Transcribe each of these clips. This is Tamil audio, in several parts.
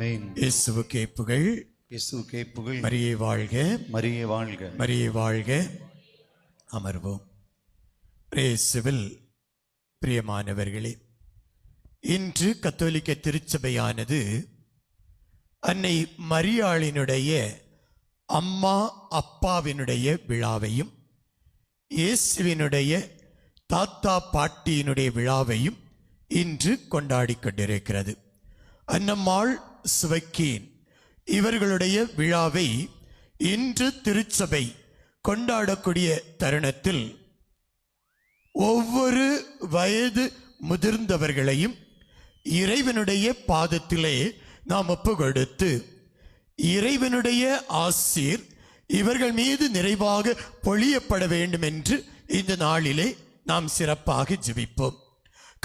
ஆமென். இயேசுவுக்கே புகழ். இயேசுவுக்கே புகழ். மரியே வாழ்க, மரியே வாழ்க. மரியே வாழ்க. அமர்வோம். இயேசுவில் பிரியமானவர்களே, இன்று கத்தோலிக்க திருச்சபையானது அன்னை மரியாளினுடைய அம்மா அப்பாவினுடைய விழாவையும் இயேசுவினுடைய தாத்தா பாட்டியினுடைய விழாவையும் இன்று கொண்டாடி கொண்டிருக்கிறது. அன்னம்மாள், சுவக்கீன் இவர்களுடைய விழாவை இன்று திருச்சபை கொண்டாடக்கூடிய தருணத்தில் ஒவ்வொரு வயது முதிர்ந்தவர்களையும் இறைவனுடைய பாதத்திலே நாம் ஒப்பு கொடுத்து இறைவனுடைய ஆசீர் இவர்கள் மீது நிறைவாக பொழியப்பட வேண்டும் என்று இந்த நாளிலே நாம் சிறப்பாக ஜெபிப்போம்.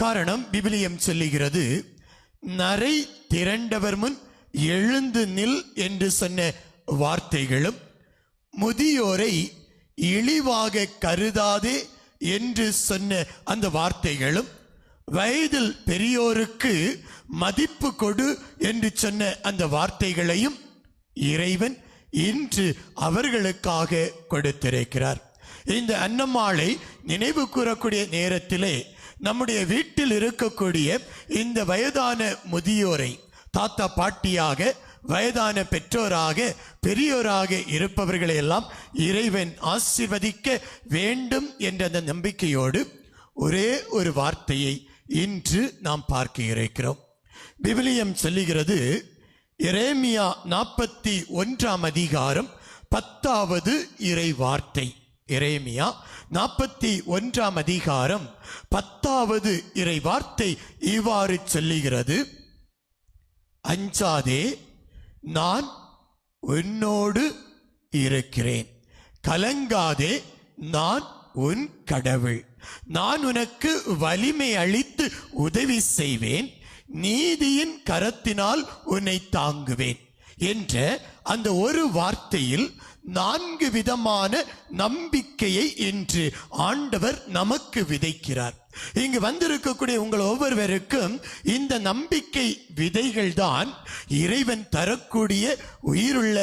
காரணம், விவிலியம் சொல்லுகிறது, நரை திரண்டவர் முன் எழுந்து நில் என்று சொன்ன வார்த்தைகளும், முதியோரை இழிவாக கருதாதே என்று சொன்ன அந்த வார்த்தைகளும், வயதில் பெரியோருக்கு மதிப்பு கொடு என்று சொன்ன அந்த வார்த்தைகளையும் இறைவன் இன்று அவர்களுக்காக கொடுத்திருக்கிறார். இந்த அன்னம்மாளை நினைவு கூறக்கூடிய நேரத்திலே நம்முடைய வீட்டில் இருக்கக்கூடிய இந்த வயதான முதியோரை, தாத்தா பாட்டியாக, வயதான பெற்றோராக, பெரியோராக இருப்பவர்களை எல்லாம் இறைவன் ஆசீர்வதிக்க வேண்டும் என்ற அந்த நம்பிக்கையோடு ஒரே ஒரு வார்த்தையை இன்று நாம் பார்க்க இருக்கிறோம். விவிலியம் சொல்லுகிறது, எரேமியா 41 அதிகாரம் 10வது இறை வார்த்தை. எரேமியா 41 அதிகாரம் 10வது இறை வார்த்தை இவ்வாறு சொல்லுகிறது, அஞ்சாதே, நான் உன்னோடு இருக்கிறேன். கலங்காதே, நான் உன் கடவுள். நான் உனக்கு வலிமை அளித்து உதவி செய்வேன். நீதியின் கரத்தினால் உன்னை தாங்குவேன் என்ற அந்த ஒரு வார்த்தையில் 4 விதமான நம்பிக்கையை இன்று ஆண்டவர் நமக்கு விதைக்கிறார். இங்கு வந்திருக்கக்கூடிய உங்கள் ஒவ்வொருவருக்கும் இந்த நம்பிக்கை விதைகள் தான் இறைவன் தரக்கூடிய உயிருள்ள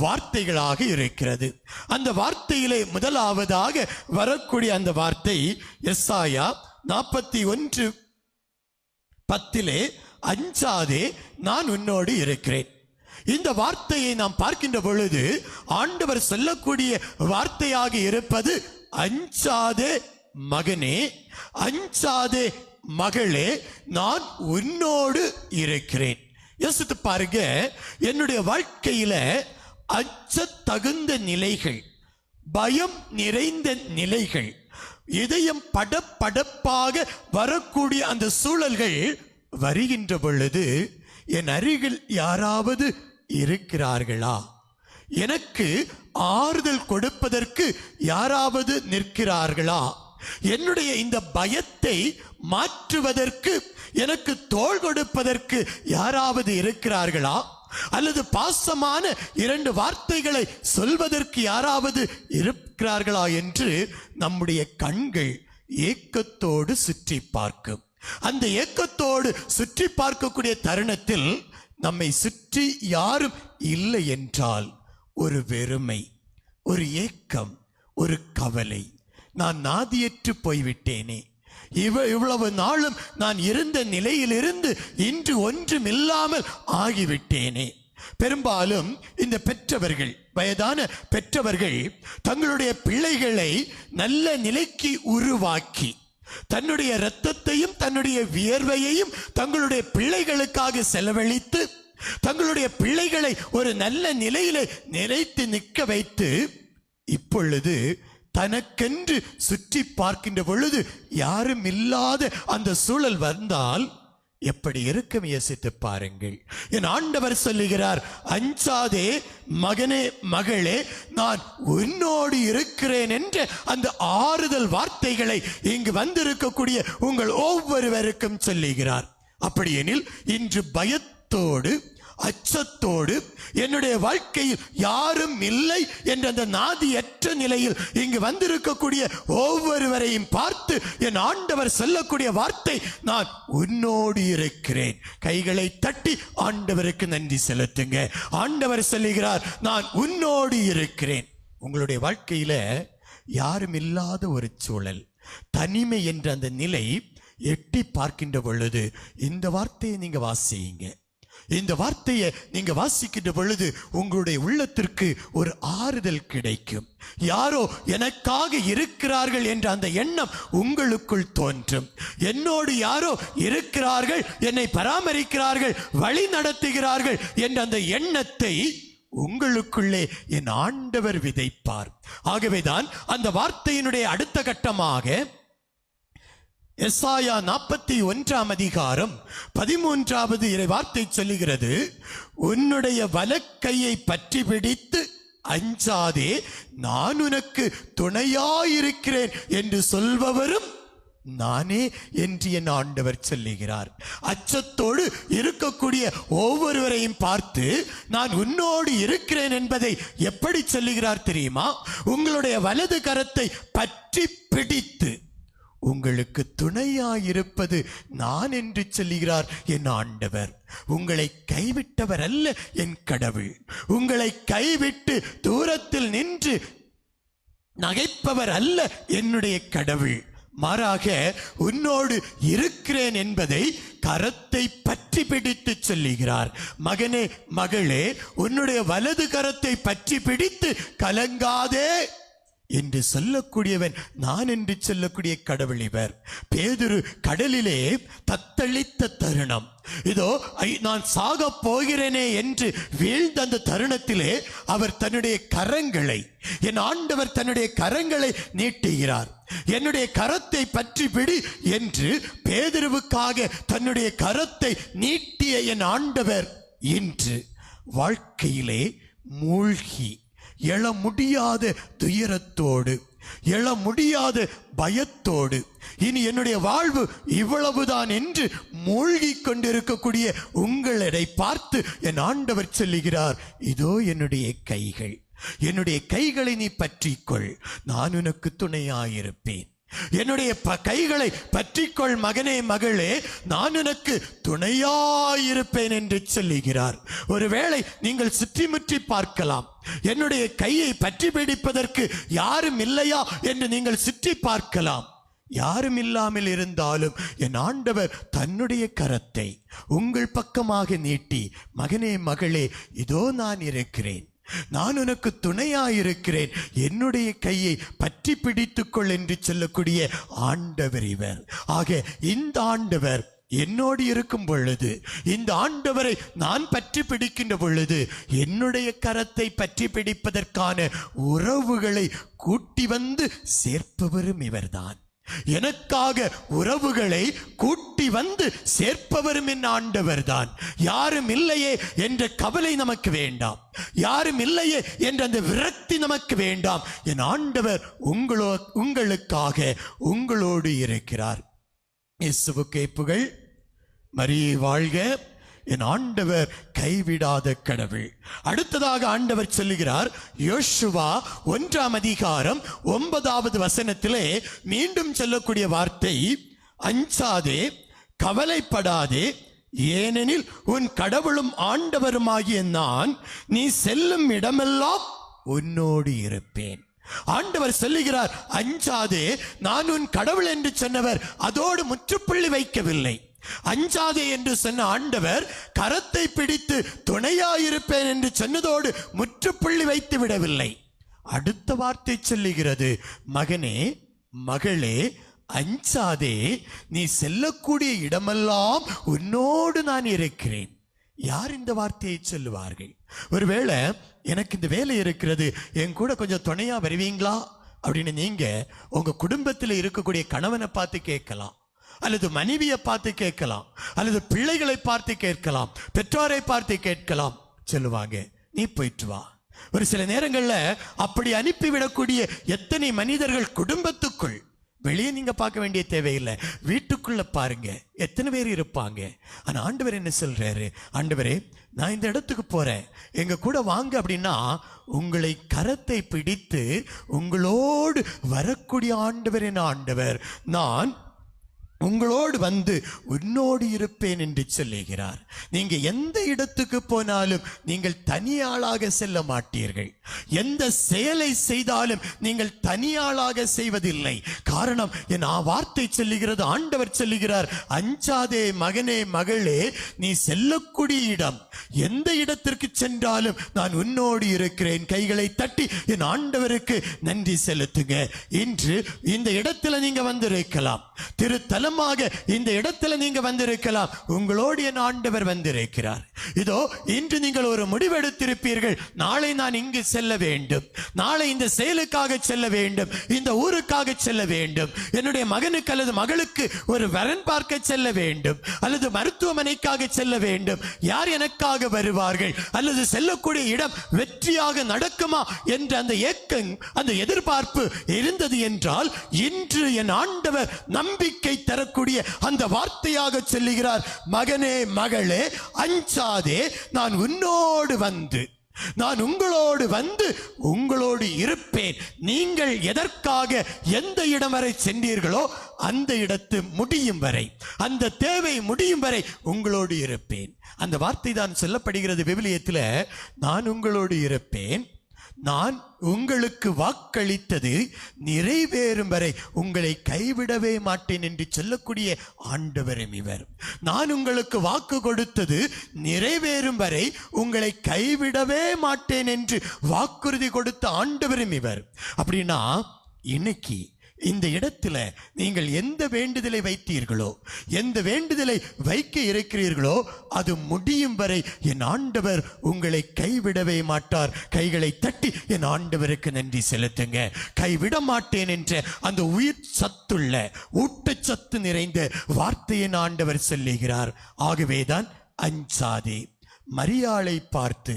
வார்த்தைகளாக இருக்கிறது. அந்த வார்த்தையிலே முதலாவதாக வரக்கூடிய அந்த வார்த்தை எசாயா 41:10, அஞ்சாதே, நான் உன்னோடு இருக்கிறேன். இந்த வார்த்தையை நாம் பார்க்கின்ற பொழுது ஆண்டவர் சொல்லக்கூடிய வார்த்தையாக இருப்பது, அஞ்சாதே மகனே, அஞ்சாதே மகளே, நான் உன்னோடு இருக்கிறேன். யோசித்து பாருங்க, என்னுடைய வாழ்க்கையில அச்ச தகுந்த நிலைகள், பயம் நிறைந்த நிலைகள், இதயம் படப்படப்பாக வரக்கூடிய அந்த சூழல்கள் வருகின்ற பொழுது என் அருகில் யாராவது இருக்கிறார்களா? எனக்கு ஆறுதல் கொடுப்பதற்கு யாராவது நிற்கிறார்களா? என்னுடைய இந்த பயத்தை மாற்றுவதற்கு, எனக்கு தோள் கொடுப்பதற்கு யாராவது இருக்கிறார்களா? அல்லது பாசமான 2 வார்த்தைகளை சொல்வதற்கு யாராவது இருக்கிறார்களா என்று நம்முடைய கண்கள் ஏக்கத்தோடு சுற்றி பார்க்கும். அந்த ஏக்கத்தோடு சுற்றி பார்க்கக்கூடிய தருணத்தில் நம்மை சுற்றி யாரும் இல்லை என்றால் ஒரு வெறுமை, ஒரு ஏக்கம், ஒரு கவலை. நான் நாதியற்று போய்விட்டேனே, இவ்வளவு நாளும் நான் இருந்த நிலையிலிருந்து இன்று ஒன்றுமில்லாமல் ஆகிவிட்டேனே. பெரும்பாலும் இந்த பெற்றவர்கள், வயதான பெற்றவர்கள் தங்களுடைய பிள்ளைகளை நல்ல நிலைக்கு உருவாக்கி தன்னுடைய இரத்தத்தையும் தன்னுடைய வியர்வையையும் தங்களுடைய பிள்ளைகளுக்காக செலவழித்து தங்களுடைய பிள்ளைகளை ஒரு நல்ல நிலையிலே நிலைத்து நிற்க வைத்து இப்பொழுது தனக்கென்று சுற்றி பார்க்கின்ற பொழுது யாரும் இல்லாத அந்த சூழல் வந்தால் எப்படி இருக்கும் யோசித்து பாருங்கள். என் ஆண்டவர் சொல்லுகிறார், அஞ்சாதே மகனே, மகளே, நான் உன்னோடு இருக்கிறேன் என்ற அந்த ஆறுதல் வார்த்தைகளை இங்கு வந்திருக்கக்கூடிய உங்கள் ஒவ்வொருவருக்கும் சொல்லுகிறார். அப்படியெனில் இன்று பயத்தோடு அச்சத்தோடு என்னுடைய வாழ்க்கையில் யாரும் இல்லை என்ற அந்த நாதியற்ற நிலையில் இங்கு வந்திருக்கக்கூடிய ஒவ்வொருவரையும் பார்த்து என் ஆண்டவர் சொல்லக்கூடிய வார்த்தை, நான் உன்னோடு இருக்கிறேன். கைகளை தட்டி ஆண்டவருக்கு நன்றி செலுத்துங்க. ஆண்டவர் சொல்லுகிறார், நான் உன்னோடு இருக்கிறேன். உங்களுடைய வாழ்க்கையில யாரும் இல்லாத ஒரு சூழல், தனிமை என்ற அந்த நிலை எட்டி பார்க்கின்ற பொழுது இந்த வார்த்தையை நீங்க வாசியுங்க. இந்த வார்த்தையை நீங்க வாசிக்கின்ற பொழுது உங்களுடைய உள்ளத்திற்கு ஒரு ஆறுதல் கிடைக்கும். யாரோ எனக்காக இருக்கிறார்கள் என்ற அந்த எண்ணம் உங்களுக்குள் தோன்றும். என்னோடு யாரோ இருக்கிறார்கள், என்னை பராமரிக்கிறார்கள், வழி நடத்துகிறார்கள் என்ற அந்த எண்ணத்தை உங்களுக்குள்ளே என் ஆண்டவர் விதைப்பார். ஆகவேதான் அந்த வார்த்தையினுடைய அடுத்த கட்டமாக எசாயா 41 அதிகாரம் 13வது இறை வார்த்தை சொல்லுகிறது, உன்னுடைய வலக்கையை பற்றி பிடித்து அஞ்சாதே, நான் உனக்கு துணையாயிருக்கிறேன் என்று சொல்பவரும் நானே என்று என் ஆண்டவர் சொல்லுகிறார். அச்சத்தோடு இருக்கக்கூடிய ஒவ்வொருவரையும் பார்த்து நான் உன்னோடு இருக்கிறேன் என்பதை எப்படி சொல்லுகிறார் தெரியுமா? உங்களுடைய வலது கரத்தை பற்றி பிடித்து உங்களுக்கு துணையாயிருப்பது நான் என்று சொல்லுகிறார் என் ஆண்டவர். உங்களை கைவிட்டவர் அல்ல என் கடவுள். உங்களை கைவிட்டு தூரத்தில் நின்று நகைப்பவர் அல்ல என்னுடைய கடவுள். மாறாக உன்னோடு இருக்கிறேன் என்பதை கரத்தை பற்றி பிடித்து சொல்லுகிறார். மகனே, மகளே, உன்னுடைய வலது கரத்தை பற்றி பிடித்து கலங்காதே என்று சொல்லக்கூடியவன் நான் என்று சொல்லக்கூடிய கடவுள் இவர். பேதுரு கடலிலே தத்தளித்த தருணம், இதோ நான் சாக போகிறேனே என்று வீழ்ந்த அந்த தருணத்திலே அவர் தன்னுடைய கரங்களை, என் ஆண்டவர் தன்னுடைய கரங்களை நீட்டுகிறார். என்னுடைய கரத்தை பற்றி பிடி என்று பேதுருவுக்காக தன்னுடைய கரத்தை நீட்டிய என் ஆண்டவர் இன்று வாழ்க்கையிலே மூழ்கி எழ முடியாத துயரத்தோடு, எழ முடியாத பயத்தோடு, இனி என்னுடைய வாழ்வு இவ்வளவுதான் என்று மூழ்கி கொண்டிருக்கக்கூடிய உங்களை பார்த்து என் ஆண்டவர் சொல்லுகிறார், இதோ என்னுடைய கைகள், என்னுடைய கைகளை நீ பற்றிக்கொள், நான் உனக்கு துணையாயிருப்பேன். என்னுடைய கைகளை பற்றிக்கொள் மகனே, மகளே, நான் உனக்கு துணையாயிருப்பேன் என்று சொல்லுகிறார். ஒருவேளை நீங்கள் சுற்றி முற்றி பார்க்கலாம், என்னுடைய கையை பற்றி பிடிப்பதற்கு யாரும் இல்லையா என்று நீங்கள் சுற்றி பார்க்கலாம். யாரும் இல்லாமல் இருந்தாலும் என் ஆண்டவர் தன்னுடைய கரத்தை உங்கள் பக்கமாக நீட்டி, மகனே, மகளே, இதோ நான் இருக்கிறேன், நான் உனக்கு துணையாயிருக்கிறேன், என்னுடைய கையை பற்றி பிடித்துக்கொள் என்று சொல்லக்கூடிய ஆண்டவர் இவர். ஆக இந்த ஆண்டவர் என்னோடு இருக்கும் பொழுது, இந்த ஆண்டவரை நான் பற்றி பிடிக்கின்ற பொழுது, என்னுடைய கரத்தை பற்றி பிடிப்பதற்கான உறவுகளை கூட்டி வந்து சேர்ப்பவரும் இவர்தான். எனக்காக உறவுகளை கூட்டி வந்து சேர்ப்பவரும் என் ஆண்டவர் தான். யாரும் இல்லையே என்ற கவலை நமக்கு வேண்டாம், யாரும் இல்லையே என்ற அந்த விரக்தி நமக்கு வேண்டாம். என் ஆண்டவர் உங்களுக்காக உங்களோடு இருக்கிறார். இயேசுவுக்கே புகழ். மரியே வாழ்க. என் ஆண்டவர் கைவிடாத கடவுள். அடுத்ததாக ஆண்டவர் சொல்லுகிறார், யோசுவா 1 அதிகாரம் 9வது வசனத்திலே மீண்டும் சொல்லக்கூடிய வார்த்தை, அஞ்சாதே, கவலைப்படாதே, ஏனெனில் உன் கடவுளும் ஆண்டவருமாகிய நான் நீ செல்லும் இடமெல்லாம் உன்னோடு இருப்பேன். ஆண்டவர் சொல்லுகிறார், அஞ்சாதே, நான் உன் கடவுள் என்று சொன்னவர் அதோடு முற்றுப்புள்ளி வைக்கவில்லை. அஞ்சாதே என்று சொன்ன ஆண்டவர் கரத்தை பிடித்து துணையாயிருப்பேன் என்று சொன்னதோடு முற்றுப்புள்ளி வைத்து விடவில்லை. அடுத்த வார்த்தை சொல்லுகிறது, மகனே, மகளே, அஞ்சாதே, நீ செல்லக்கூடிய இடமெல்லாம் உன்னோடு நான் இருக்கிறேன். யார் இந்த வார்த்தையை சொல்லுவார்கள்? ஒருவேளை எனக்கு இந்த வேலை இருக்கிறது, என் கூட கொஞ்சம் துணையா வருவீங்களா அப்படின்னு நீங்க உங்க குடும்பத்தில் இருக்கக்கூடிய கணவனை பார்த்து கேட்கலாம், அல்லது மனைவியை பார்த்து கேட்கலாம், அல்லது பிள்ளைகளை பார்த்து கேட்கலாம், பெற்றோரை பார்த்து கேட்கலாம். சொல்லுவாங்க, நீ போயிட்டு வா. ஒரு சில நேரங்கள்ல அப்படி அனுப்பிவிடக்கூடிய எத்தனை மனிதர்கள் குடும்பத்துக்குள் வெளியே நீங்க பார்க்க வேண்டிய தேவையில்லை, வீட்டுக்குள்ள பாருங்க எத்தனை பேர் இருப்பாங்க. ஆனா ஆண்டவர் என்ன சொல்றாரு, ஆண்டவரே நான் இந்த இடத்துக்கு போறேன், எங்க கூட வாங்க அப்படின்னா உங்களை கரத்தை பிடித்து உங்களோடு வரக்கூடிய ஆண்டவர் என்ன ஆண்டவர், நான் உங்களோடு வந்து உன்னோடு இருப்பேன் என்று சொல்லுகிறார். நீங்க எந்த இடத்துக்கு போனாலும் நீங்கள் தனியாளாக செல்ல மாட்டீர்கள். எந்த செயலை செய்தாலும் நீங்கள் தனியாளாக செய்வதில்லை. காரணம் என் வார்த்தை சொல்லுகிறது, ஆண்டவர் சொல்லுகிறார், அஞ்சாதே மகனே மகளே, நீ செல்லக்கூடிய இடம் எந்த இடத்திற்கு சென்றாலும் நான் உன்னோடு இருக்கிறேன். கைகளை தட்டி என் ஆண்டவருக்கு நன்றி செலுத்துங்க. இன்று இந்த இடத்துல நீங்க வந்திருக்கலாம், திருத்தலமாக இந்த இடத்துல நீங்க வந்திருக்கலாம், உங்களோடு என் ஆண்டவர் வந்திருக்கிறார். இதோ இன்று நீங்கள் ஒரு முடிவெடுத்திருப்பீர்கள், நாளை நான் இங்கு செல்ல வேண்டும், நாளை இந்த செயலுக்காக செல்ல வேண்டும், இந்த ஊருக்காக செல்ல வேண்டும், என்னுடைய மகனுக்கு அல்லது மகளுக்கு ஒரு வரன் பார்க்க செல்ல வேண்டும், அல்லது மருத்துவமனைக்காக செல்ல வேண்டும், யார் எனக்காக வருவார்கள், அல்லது செல்லக்கூடிய இடம் வெற்றியாக நடக்குமா என்ற அந்த ஏக்கம், அந்த எதிர்பார்ப்பு இருந்தது என்றால், இன்று என் ஆண்டவர் நம்பிக்கை தரக்கூடிய அந்த வார்த்தையாக சொல்லுகிறார், மகனே மகளே அஞ்சாதே, நான் உன்னோடு வந்து, நான் உங்களோடு வந்து உங்களோடு இருப்பேன். நீங்கள் எதற்காக எந்த இடம் வரை சென்றீர்களோ அந்த இடத்து முடியும் வரை, அந்த தேவை முடியும் வரை உங்களோடு இருப்பேன். அந்த வார்த்தை தான் சொல்லப்படுகிறது விவிலியத்தில், நான் உங்களோடு இருப்பேன், நான் உங்களுக்கு வாக்களித்தது நிறைவேறும் வரை உங்களை கைவிடவே மாட்டேன் என்று சொல்லக்கூடிய ஆண்டவரும் இவர். நான் உங்களுக்கு வாக்கு கொடுத்தது நிறைவேறும் வரை உங்களை கைவிடவே மாட்டேன் என்று வாக்குறுதி கொடுத்த ஆண்டவரும் இவர். அப்படின்னா இன்னைக்கு இந்த இடத்துல நீங்கள் எந்த வேண்டுதலை வைத்தீர்களோ, எந்த வேண்டுதலை வைக்க இருக்கிறீர்களோ அது முடியும் வரை என் ஆண்டவர் உங்களை கைவிடவே மாட்டார். கைகளை தட்டி என் ஆண்டவருக்கு நன்றி செலுத்துங்க. கைவிட மாட்டேன் என்ற அந்த உயிர் சத்துள்ள ஊட்டச்சத்து நிறைந்த வார்த்தையின் ஆண்டவர் சொல்லுகிறார். ஆகவேதான் அஞ்சாதே. மரியாளை பார்த்து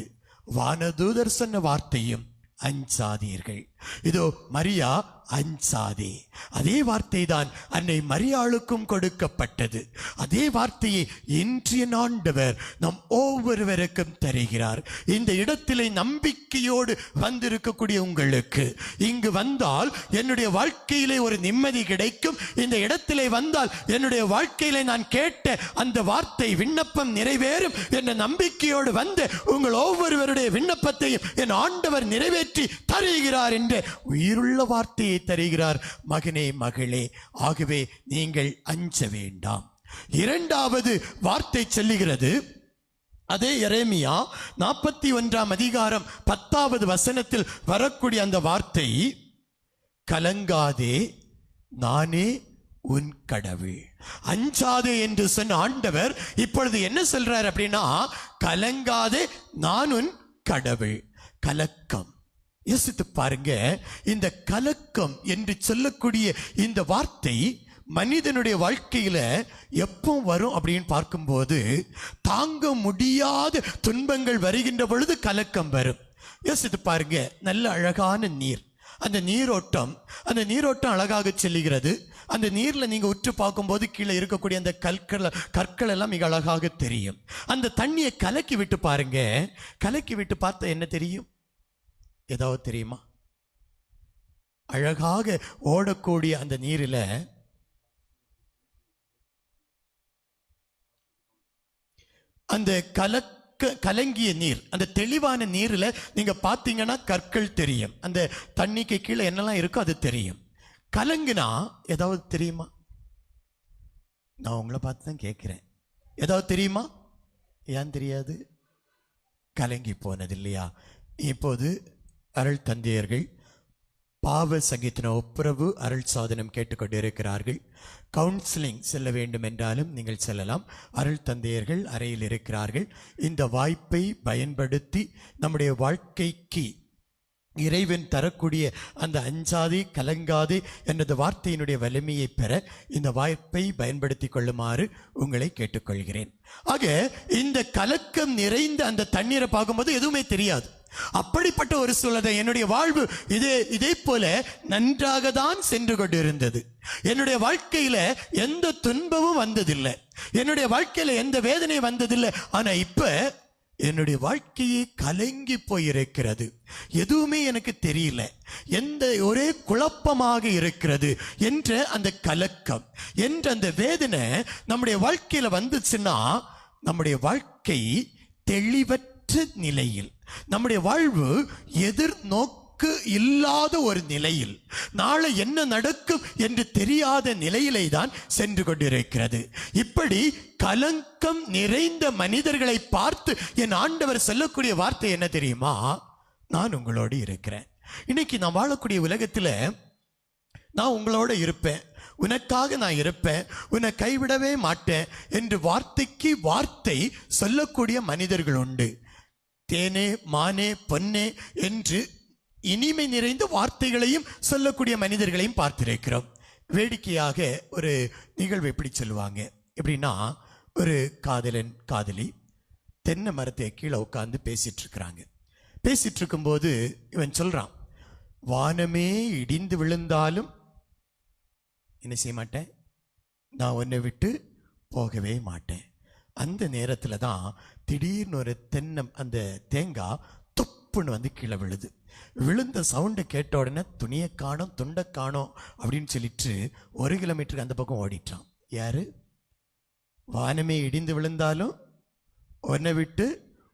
வானதூதர் சொன்ன வார்த்தையும் அஞ்சாதீர்கள். இதோ மரியா அஞ்சாதே, அதே வார்த்தை தான் அன்னை மரியாளுக்கும் கொடுக்கப்பட்டது. அதே வார்த்தையை இன்றைய ஆண்டவர் நம் ஒவ்வொருவருக்கும் தருகிறார். இந்த இடத்திலே நம்பிக்கையோடு வந்திருக்கக்கூடிய உங்களுக்கு, இங்கு வந்தால் என்னுடைய வாழ்க்கையிலே ஒரு நிம்மதி கிடைக்கும், இந்த இடத்திலே வந்தால் என்னுடைய வாழ்க்கையிலே நான் கேட்ட அந்த வார்த்தை விண்ணப்பம் நிறைவேறும் என்ற நம்பிக்கையோடு வந்து உங்கள் ஒவ்வொருவருடைய விண்ணப்பத்தையும் என் ஆண்டவர் நிறைவேற்றி தருகிறார் என்ற உயிருள்ள வார்த்தையை தருகிறார். மகனே மகளே, ஆகவே நீங்கள் அஞ்ச வேண்டாம். இரண்டாவது வார்த்தை சொல்லுகிறது, அதே எரேமியா 41 அதிகாரம் 10வது வசனத்தில் வரக்கூடிய அந்த வார்த்தை, கலங்காதே நானே உன் கடவுள். அஞ்சாதே என்று சொன்ன ஆண்டவர் இப்பொழுது என்ன சொல்றார் அப்படின்னா, கலங்காதே நான் உன் கடவுள். கலக்கம், யோசித்து பாருங்க, இந்த கலக்கம் என்று சொல்லக்கூடிய இந்த வார்த்தை மனிதனுடைய வாழ்க்கையில எப்போ வரும் அப்படின்னு பார்க்கும்போது, தாங்க முடியாத துன்பங்கள் வருகின்ற பொழுது கலக்கம் வரும். யோசித்து பாருங்க, நல்ல அழகான நீர், அந்த நீரோட்டம் அழகாக செல்லுகிறது. அந்த நீர்ல நீங்க உற்று பார்க்கும்போது கீழே இருக்கக்கூடிய அந்த கற்கள் எல்லாம் மிக அழகாக தெரியும். அந்த தண்ணியை கலக்கி விட்டு பாருங்க, கலக்கி விட்டு பார்த்தா என்ன தெரியும்? ஏதாவது தெரியுமா? அழகாக ஓடக்கூடிய அந்த நீரில் அந்த கலங்கிய நீர், அந்த தெளிவான நீரில் நீங்க பார்த்தீங்கன்னா கற்கள் தெரியும். அந்த தண்ணிக்கு கீழே என்னெல்லாம் இருக்கோ அது தெரியும். கலங்குனா ஏதாவது தெரியுமா? நான் உங்களை பார்த்து தான் கேட்கிறேன், ஏதாவது தெரியுமா? ஏன் தெரியாது? கலங்கி போனது இல்லையா? இப்போது அருள் தந்தையர்கள் பாவ சங்கீதன ஒப்புரவு அருள் சாதனம் கேட்டுக்கொண்டிருக்கிறார்கள். கவுன்சிலிங் செல்ல வேண்டும் என்றாலும் நீங்கள் செல்லலாம். அருள் தந்தையர்கள் அறையில் இருக்கிறார்கள். இந்த வாய்ப்பை பயன்படுத்தி நம்முடைய வாழ்க்கைக்கு இறைவன் தரக்கூடிய அந்த அஞ்சாதே கலங்காதே என்ற வார்த்தையினுடைய வலிமையை பெற இந்த வாய்ப்பை பயன்படுத்தி கொள்ளுமாறு உங்களை கேட்டுக்கொள்கிறேன். ஆக இந்த கலக்கம் நிறைந்த அந்த தண்ணீரை பார்க்கும்போது எதுவுமே தெரியாது. அப்படிப்பட்ட ஒரு சூழலை என்னுடைய வாழ்வு இதே போல நன்றாக தான் சென்று கொண்டிருந்தது. என்னுடைய வாழ்க்கையில எந்த துன்பமும் வந்ததில்லை, என்னுடைய வாழ்க்கையில எந்த வேதனை வந்ததில்லை. ஆனா இப்ப என்னுடைய வாழ்க்கையே கலங்கி போயிருக்கிறது, எதுவுமே எனக்கு தெரியல, ஒரே குழப்பமாக இருக்கிறது என்ற அந்த கலக்கம் என்ற அந்த வேதனை நம்முடைய வாழ்க்கையில வந்துச்சுன்னா, நம்முடைய வாழ்க்கை தெளிவற்ற நிலையில், நம்முடைய வாழ்வு எதிர்நோக்கு இல்லாத ஒரு நிலையில், நாளை என்ன நடக்கும் என்று தெரியாத நிலையிலே தான் சென்று கொண்டிருக்கிறது. இப்படி கலங்கம் நிறைந்த மனிதர்களை பார்த்து என் ஆண்டவர் சொல்லக்கூடிய வார்த்தை என்ன தெரியுமா? நான் உங்களோடு இருக்கிறேன். இன்னைக்கு நான் வாழக்கூடிய உலகத்துல நான் உங்களோட இருப்பேன், உனக்காக நான் இருப்பேன், உன்னை கைவிடவே மாட்டேன் என்று வார்த்தைக்கு வார்த்தை சொல்லக்கூடிய மனிதர்கள் உண்டு. தேனே மானே பொன்னே என்று இனிமை நிறைந்த வார்த்தைகளையும் சொல்லக்கூடிய மனிதர்களையும் பார்த்திருக்கிறோம். வேடிக்கையாக ஒரு நிகழ்வு எப்படி சொல்லுவாங்க எப்படின்னா, ஒரு காதலன் காதலி தென்னை மரத்தை கீழே உட்காந்து பேசிட்டு இருக்கிறாங்க. பேசிட்டு இருக்கும்போது இவன் சொல்றான், வானமே இடிந்து விழுந்தாலும் என்ன செய்ய மாட்டேன், நான் உன்னை விட்டு போகவே மாட்டேன். அந்த நேரத்தில் தான் திடீர்னு ஒரு அந்த தேங்காய் துப்புன்னு வந்து கீழே விழுது. விழுந்த சவுண்டை கேட்ட உடனே துணியை காணோம் துண்டை காணோம் அப்படின்னு சொல்லிட்டு 1 கிலோமீட்டருக்கு அந்த பக்கம் ஓடிட்டான். யாரு? வானமே இடிந்து விழுந்தாலும் உன்னை விட்டு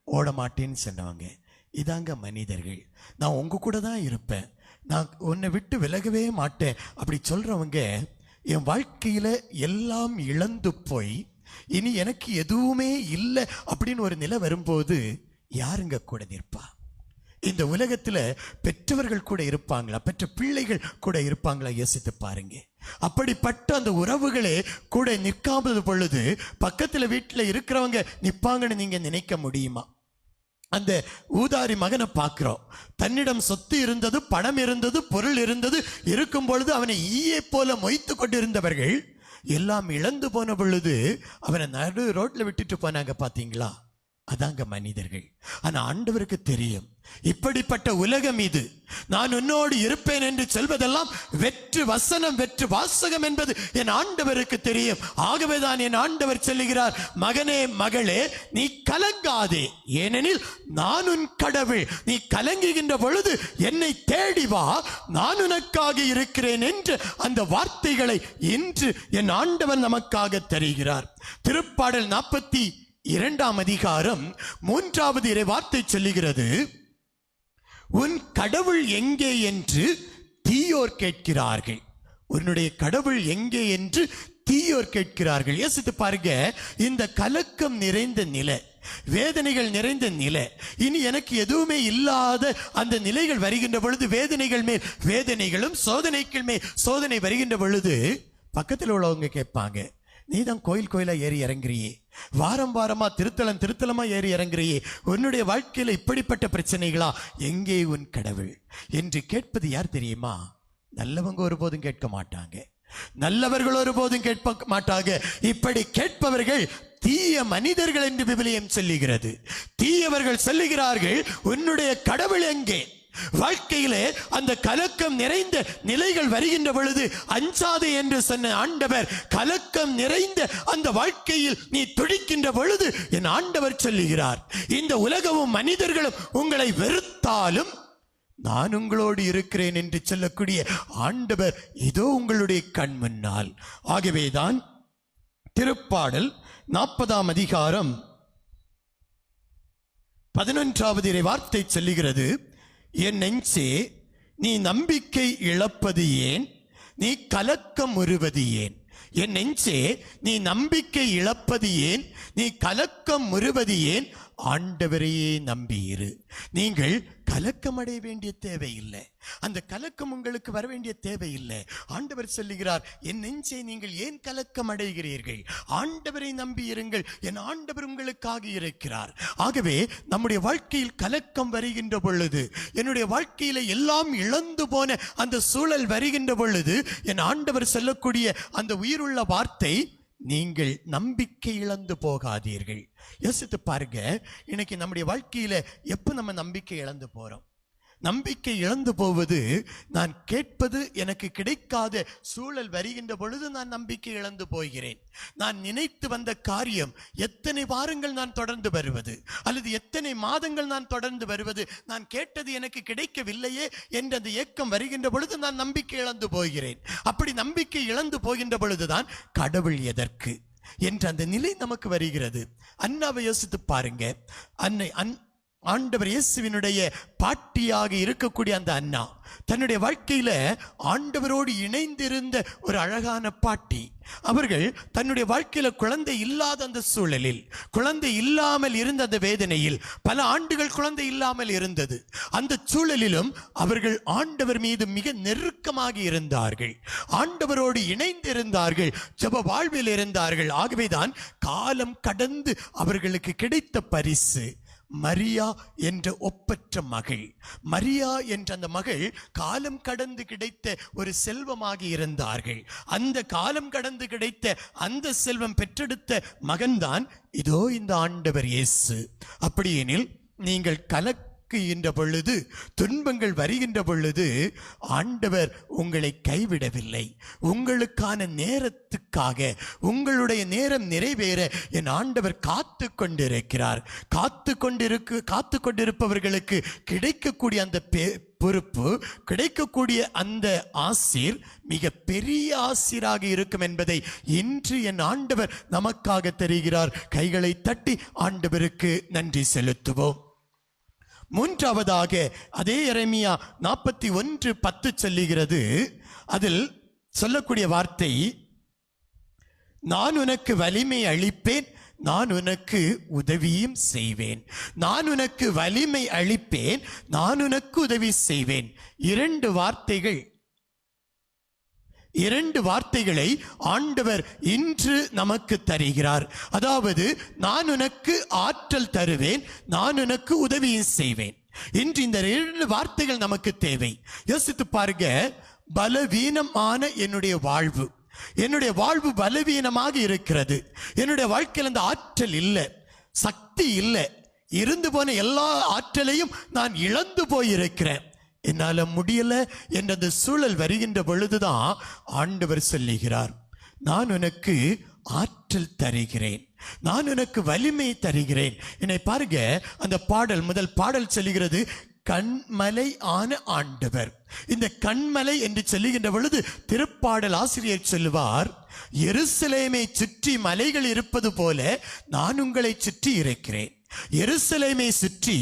ஓட மாட்டேன்னு சொன்னவங்க. இதாங்க மனிதர்கள். நான் உங்க கூட தான் இருப்பேன், நான் உன்னை விட்டு விலகவே மாட்டேன் அப்படி சொல்றவங்க என் வாழ்க்கையில எல்லாம் இழந்து போய் இனி எனக்கு எதுவுமே இல்லை அப்படின்னு ஒரு நிலை வரும்போது யாருங்க கூட நிற்பா? இந்த உலகத்துல பெற்றவர்கள் கூட இருப்பாங்களா? பெற்ற பிள்ளைகள் கூட இருப்பாங்களா? யோசித்து பாருங்க. அப்படிப்பட்ட அந்த உறவுகளே கூட நிற்காத பொழுது பக்கத்துல வீட்டுல இருக்கிறவங்க நிப்பாங்கன்னு நீங்க நினைக்க முடியுமா? அந்த ஊதாரி மகனை பார்க்கிறோம். தன்னிடம் சொத்து இருந்தது, பணம் இருந்தது, பொருள் இருந்தது, இருக்கும் பொழுது அவனை ஈயை போல மொய்த்து கொண்டிருந்தவர்கள் எல்லாம் இழந்து போன பொழுது அவனை நடு ரோட்ல விட்டுட்டு போனாங்க. பாத்தீங்களா? அதாங்க மனிதர்கள். ஆனா ஆண்டவருக்கு தெரியும், இப்படிப்பட்ட உலகம் இது, நான் உன்னோடு இருப்பேன் என்று சொல்வதெல்லாம் வெற்று வசனம், வெற்று வாசகம் என்பது என் ஆண்டவருக்கு தெரியும். ஆகவேதான் என் ஆண்டவர் சொல்லுகிறார், மகனே மகளே நீ கலங்காதே, ஏனெனில் நான் உன் கடவுள். நீ கலங்குகின்ற பொழுது என்னை தேடி வா, நான் உனக்காக இருக்கிறேன் என்று அந்த வார்த்தைகளை இன்று என் ஆண்டவர் நமக்காக தருகிறார். திருப்பாடல் 42ஆம் அதிகாரம் 3வது இறை வார்த்தை சொல்லுகிறது, உன் கடவுள் எங்கே என்று தீயோர் கேட்கிறார்கள். உன்னுடைய கடவுள் எங்கே என்று தீயோர் கேட்கிறார்கள். யோசித்து பாருங்க, இந்த கலக்கம் நிறைந்த நிலை, வேதனைகள் நிறைந்த நிலை, இனி எனக்கு எதுவுமே இல்லாத அந்த நிலைகள் வருகின்ற பொழுது, வேதனைகள் மேல் வேதனைகளும் சோதனைகள் மேல் சோதனை வருகின்ற பொழுது பக்கத்தில் உள்ளவங்க கேட்பாங்க, நீ தான் கோயில் கோயிலா ஏறி இறங்குறியே, வாரம் வாரமா திருத்தலமா ஏறி இறங்குறியே, உன்னுடைய வாழ்க்கையில இப்படிப்பட்ட பிரச்சனைகளா, எங்கே உன் கடவுள் என்று கேட்பது யார் தெரியுமா? நல்லவங்க ஒருபோதும் கேட்க மாட்டாங்க, நல்லவர்கள் ஒருபோதும் கேட்க மாட்டாங்க. இப்படி கேட்பவர்கள் தீய மனிதர்கள் என்று விவிலியம் சொல்லுகிறது. தீயவர்கள் சொல்லுகிறார்கள், உன்னுடைய கடவுள் எங்கே? வாழ்க்கையிலே அந்த கலக்கம் நிறைந்த நிலைகள் வருகின்ற பொழுது அஞ்சாதே என்று சொன்ன ஆண்டவர், கலக்கம் நிறைந்த அந்த வாழ்க்கையில் நீ துடிக்கின்ற பொழுது என் ஆண்டவர் சொல்லுகிறார், இந்த உலகமும் மனிதர்களும் உங்களை வெறுத்தாலும் நான் உங்களோடு இருக்கிறேன் என்று சொல்லக்கூடிய ஆண்டவர் இதோ உங்களுடைய கண் முன்னால். ஆகவேதான் திருப்பாடல் 40ஆம் அதிகாரம் 11வது இறை வார்த்தை சொல்லுகிறது, என் நெஞ்சே நீ நம்பிக்கை இழப்பது ஏன், நீ கலக்கம் உறுவது ஏன்? என் நெஞ்சே நீ நம்பிக்கை இழப்பது ஏன், நீ கலக்கம் உறுவது ஏன்? ஆண்டவரையே நம்பியிரு. நீங்கள் கலக்கம் அடைய வேண்டிய தேவையில்லை, அந்த கலக்கம் உங்களுக்கு வர வேண்டிய தேவையில்லை. ஆண்டவர் சொல்லுகிறார், என் நெஞ்சை நீங்கள் ஏன் கலக்கம் அடைகிறீர்கள்? ஆண்டவரை நம்பி இருங்கள், என் ஆண்டவர் உங்களுக்காக இருக்கிறார். ஆகவே நம்முடைய வாழ்க்கையில் கலக்கம் வருகின்ற பொழுது, என்னுடைய வாழ்க்கையில எல்லாம் இழந்து போன அந்த சூழல் வருகின்ற பொழுது என் ஆண்டவர் சொல்லக்கூடிய அந்த உயிருள்ள வார்த்தை, நீங்கள் நம்பிக்கை இழந்து போகாதீர்கள். யோசித்து பாருங்க, இன்னைக்கு நம்முடைய வாழ்க்கையில எப்ப நம்ம நம்பிக்கை இழந்து போறோம்? நம்பிக்கை இழந்து போவது, நான் கேட்பது எனக்கு கிடைக்காத சூழல் வருகின்ற பொழுது நான் நம்பிக்கை இழந்து போகிறேன். நான் நினைத்து வந்த காரியம் எத்தனை வாரங்கள் நான் தொடர்ந்து வருவது, அல்லது எத்தனை மாதங்கள் நான் தொடர்ந்து வருவது, நான் கேட்டது எனக்கு கிடைக்கவில்லையே என்ற அந்த ஏக்கம் வருகின்ற பொழுது நான் நம்பிக்கை இழந்து போகிறேன். அப்படி நம்பிக்கை இழந்து போகின்ற பொழுதுதான் கடவுள் எதற்கு என்ற அந்த நிலை நமக்கு வருகிறது. அன்னாவை யோசித்து பாருங்க. ஆண்டவர் இயேசுவினுடைய பாட்டியாக இருக்கக்கூடிய அந்த அன்னா தன்னுடைய வாழ்க்கையில ஆண்டவரோடு இணைந்திருந்த ஒரு அழகான பாட்டி. அவர்கள் தன்னுடைய வாழ்க்கையில குழந்தை இல்லாத அந்த சூழலில், குழந்தை இல்லாமல் இருந்த அந்த வேதனையில், பல ஆண்டுகள் குழந்தை இல்லாமல் இருந்தது. அந்த சூழலிலும் அவர்கள் ஆண்டவர் மீது மிக நெருக்கமாக இருந்தார்கள், ஆண்டவரோடு இணைந்திருந்தார்கள், ஜெப வாழ்வில் இருந்தார்கள். ஆகவேதான் காலம் கடந்து அவர்களுக்கு கிடைத்த பரிசு மரியா என்ற ஒப்பற்ற மகள். மரியா என்ற அந்த மகள் காலம் கடந்து கிடைத்த ஒரு செல்வமாக இருந்தார்கள். அந்த காலம் கடந்து கிடைத்த அந்த செல்வம் பெற்றெடுத்த மகன்தான் இதோ இந்த ஆண்டவர் இயேசு. அப்படியெனில் நீங்கள் கலக்குகின்ற பொழுது, துன்பங்கள் வருகின்ற பொழுது ஆண்டவர் உங்களை கைவிடவில்லை. உங்களுக்கான நேரத்துக்காக, உங்களுடைய நேரம் நிறைவேற என் ஆண்டவர் காத்து கொண்டிருக்கிறார். காத்து கொண்டிருப்பவர்களுக்கு கிடைக்கக்கூடிய அந்த பொறுப்பு, கிடைக்கக்கூடிய அந்த ஆசீர் மிக பெரிய ஆசீராக இருக்கும் என்பதை இன்று என் ஆண்டவர் நமக்காக தெரிகிறார். கைகளை தட்டி ஆண்டவருக்கு நன்றி செலுத்துவோம். மூன்றாவதாக அதே எரேமியா 41:10 சொல்லுகிறது. அதில் சொல்லக்கூடிய வார்த்தை, நான் உனக்கு வலிமை அளிப்பேன், நான் உனக்கு உதவியும் செய்வேன். நான் உனக்கு வலிமை அளிப்பேன், நான் உனக்கு உதவி செய்வேன். இரண்டு வார்த்தைகளை ஆண்டவர் இன்று நமக்கு தருகிறார். அதாவது, நான் உனக்கு ஆற்றல் தருவேன், நான் உனக்கு உதவியும் செய்வேன். இன்று இந்த 2 வார்த்தைகள் நமக்கு தேவை. யோசித்து பாருங்க. பலவீனமான என்னுடைய வாழ்வு பலவீனமாக இருக்கிறது. என்னுடைய வாழ்க்கையில் அந்த ஆற்றல் இல்லை, சக்தி இல்லை. இருந்து போன எல்லா ஆற்றலையும் நான் இழந்து போயிருக்கிறேன், என்னால முடியல என்ற அந்த சூழல் வருகின்ற பொழுதுதான் ஆண்டவர் சொல்லுகிறார், நான் உனக்கு ஆற்றல் தருகிறேன், நான் உனக்கு வலிமை தருகிறேன். என்னை பாருங்க. அந்த பாடல், முதல் பாடல் சொல்லுகிறது, கண்மலை ஆன ஆண்டவர். இந்த கண்மலை என்று சொல்லுகின்ற பொழுது திருப்பாடல் ஆசிரியர் சொல்லுவார், எருசலேமை சுற்றி மலைகள் இருப்பது போல நான் உங்களை சுற்றி இருக்கிறேன். எருசலேமை சுற்றி